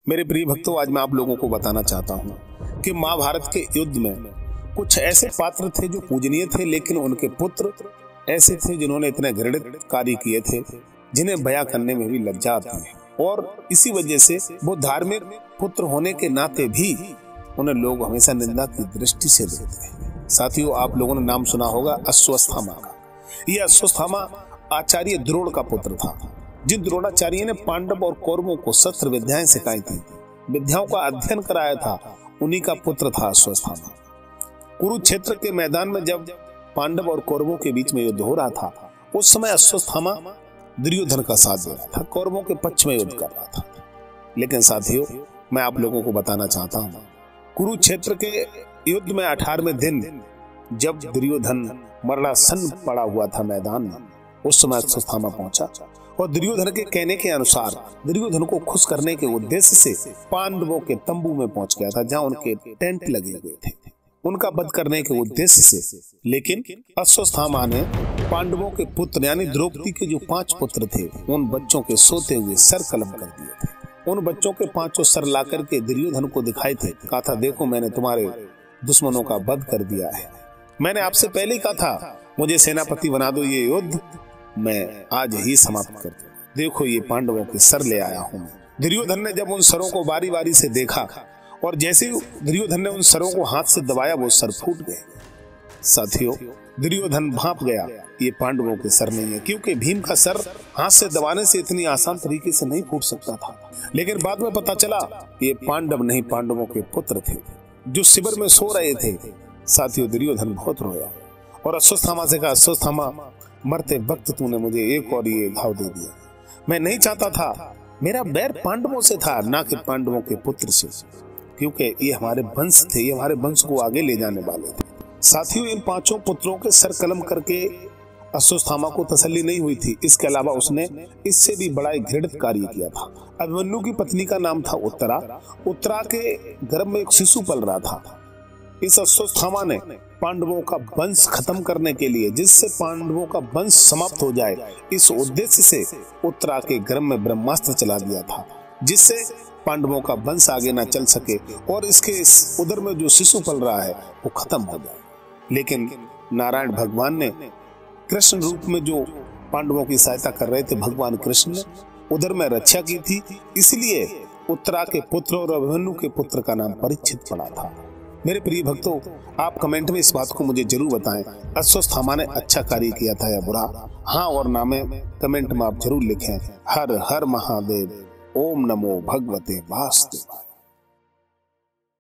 मेरे प्रिय भक्तों, आज मैं आप लोगों को बताना चाहता हूँ कि महाभारत के युद्ध में कुछ ऐसे पात्र थे जो पूजनीय थे, लेकिन उनके पुत्र ऐसे थे जिन्होंने इतने घृणित कार्य किए थे जिन्हें बयां करने में भी लज्जा आती है। और इसी वजह से वो धार्मिक पुत्र होने के नाते भी उन्हें लोग हमेशा निंदा की दृष्टि से देखते हैं। साथियों, आप लोगों ने नाम सुना होगा अश्वत्थामा का। यह अश्वत्थामा आचार्य द्रोण का पुत्र था। जिन द्रोणाचार्य ने पांडव और कौरवों को शस्त्र विद्याएं सिखाई थी, विद्याओं का अध्ययन कराया था, उन्हीं का पुत्र था अश्वत्थामा। कुरुक्षेत्र के मैदान में जब पांडव और कौरवों के बीच में युद्ध हो रहा था, उस समय अश्वत्थामा दुर्योधन का साथ दे रहा था, कौरवों के पक्ष में युद्ध कर रहा था। लेकिन साथियों, मैं आप लोगों को बताना चाहता हूं, कुरुक्षेत्र के युद्ध में 18वें दिन जब दुर्योधन मरणासन पड़ा हुआ था मैदान में, उस समय अश्वत्थामा पहुंचा और दुर्योधन के कहने के अनुसार दुर्योधन को खुश करने के उद्देश्य से पांडवों के तंबू में पहुंच गया था, जहां उनके टेंट लगे हुए थे, उनका वध करने के उद्देश्य से। लेकिन अश्वत्थामा ने पांडवों के पुत्र यानी द्रौपदी के जो 5 पुत्र थे, उन बच्चों के सोते हुए सर कलम कर दिए थे। उन बच्चों के 5 सर लाकर के दुर्योधन को दिखाए थे, कहा था, देखो मैंने तुम्हारे दुश्मनों का वध कर दिया है। मैंने आपसे पहले ही कहा था मुझे सेनापति बना दो, ये युद्ध मैं आज ही समाप्त कर दूं। देखो ये पांडवों के सर ले आया हूं। दुर्योधन ने जब उन सरों को बारी बारी से देखा और जैसे ही दुर्योधन ने उन सरों को हाथ से दबाया, वो सर फूट गए। साथियों, दुर्योधन भांप गया, ये पांडवों के सर नहीं है, क्योंकि भीम का सर हाथ से दबाने से इतनी आसान तरीके से नहीं फूट सकता था। लेकिन बाद में पता चला ये पांडव नहीं, पांडवों के पुत्र थे जो शिविर में सो रहे थे। साथियों, दुर्योधन बहुत रोया और अश्वत्थामा से कहा, अश्वत्थामा मरते वक्त तूने मुझे एक और ये घाव दे दिया। मैं नहीं चाहता था, मेरा बैर पांडवों से था, ना कि पांडवों के पुत्र से, क्योंकि ये हमारे वंश थे, ये हमारे वंश को आगे ले जाने वाले थे। साथियों, इन 5 पुत्रों के सर कलम करके अश्वत्थामा को तसल्ली नहीं हुई थी। इसके अलावा उसने इससे भी बड़ा एक घृणित कार्य किया था। अभिमन्यु की पत्नी का नाम था उत्तरा। उत्तरा के गर्भ में एक शिशु पल रहा था। इस अश्वत्थामा ने पांडवों का वंश खत्म करने के लिए, जिससे पांडवों का वंश समाप्त हो जाए, इस उद्देश्य से उत्तरा के गर्भ में ब्रह्मास्त्र चला दिया था, जिससे पांडवों का वंश आगे ना चल सके और इसके उदर में जो शिशु पल रहा है वो खत्म हो जाए। लेकिन नारायण भगवान ने कृष्ण रूप में जो पांडवों की सहायता कर रहे थे, भगवान कृष्ण ने उदर में रक्षा की थी, इसलिए उत्तरा के पुत्र और अभिमन्यु के पुत्र का नाम परीक्षित पड़ा था। मेरे प्रिय भक्तों, आप कमेंट में इस बात को मुझे जरूर बताएं, अश्वत्थामा ने अच्छा कार्य किया था या बुरा? हाँ और ना में कमेंट में आप जरूर लिखें। हर हर महादेव। ओम नमो भगवते वासुदेवाय।